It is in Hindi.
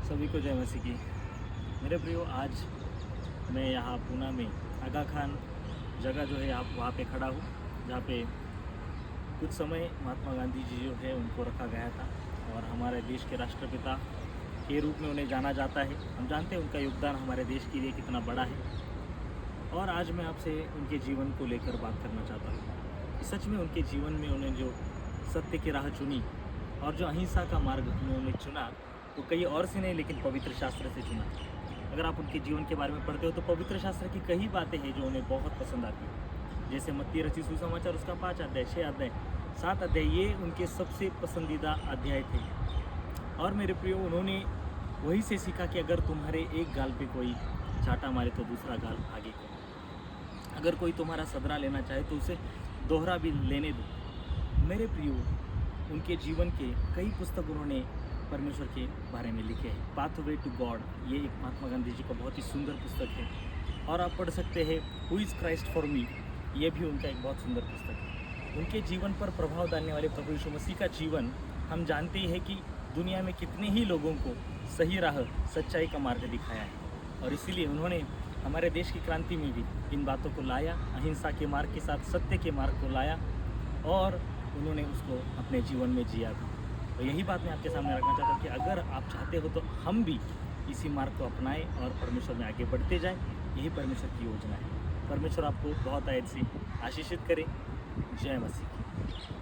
सभी को जय मसीह की। मेरे प्रियो, आज मैं यहाँ पूना में आगा खान जगह जो है आप वहाँ पे खड़ा हूँ, जहाँ पे कुछ समय महात्मा गांधी जी जो है उनको रखा गया था और हमारे देश के राष्ट्रपिता के रूप में उन्हें जाना जाता है। हम जानते हैं उनका योगदान हमारे देश के लिए कितना बड़ा है। और आज मैं आपसे उनके जीवन को लेकर बात करना चाहता हूँ कि सच में उनके जीवन में उन्होंने जो सत्य की राह चुनी और जो अहिंसा का मार्ग उन्होंने चुना, वो कहीं और से नहीं लेकिन पवित्र शास्त्र से चुना। अगर आप उनके जीवन के बारे में पढ़ते हो तो पवित्र शास्त्र की कई बातें हैं जो उन्हें बहुत पसंद आती हैं। जैसे मत्ती रचित सुसमाचार उसका 5 अध्याय, 6 अध्याय, 7 अध्याय, ये उनके सबसे पसंदीदा अध्याय थे। और मेरे प्रियो, उन्होंने वही से सीखा कि अगर तुम्हारे एक गाल पे कोई चाटा मारे तो दूसरा गाल आगे करो। अगर कोई तुम्हारा सदरा लेना चाहे तो उसे दोहरा भी लेने दो। मेरे प्रियो, उनके जीवन के कई पुस्तक उन्होंने परमेश्वर के बारे में लिखे हैं। पाथवे टू गॉड, ये एक महात्मा गांधी जी का बहुत ही सुंदर पुस्तक है। और आप पढ़ सकते हैं who is Christ for me, ये भी उनका एक बहुत सुंदर पुस्तक है। उनके जीवन पर प्रभाव डालने वाले प्रभु यीशु मसीह का जीवन हम जानते ही हैं कि दुनिया में कितने ही लोगों को सही राह, सच्चाई का मार्ग दिखाया है। और इसीलिए उन्होंने हमारे देश की क्रांति में भी इन बातों को लाया, अहिंसा के मार्ग के साथ सत्य के मार्ग को लाया और उन्होंने उसको अपने जीवन में जिया भी। तो यही बात मैं आपके सामने रखना चाहता हूँ कि अगर आप चाहते हो तो हम भी इसी मार्ग को अपनाएं और परमेश्वर में आगे बढ़ते जाएं। यही परमेश्वर की योजना है। परमेश्वर आपको बहुत ऐसी आशीषित करे। जय मसीह।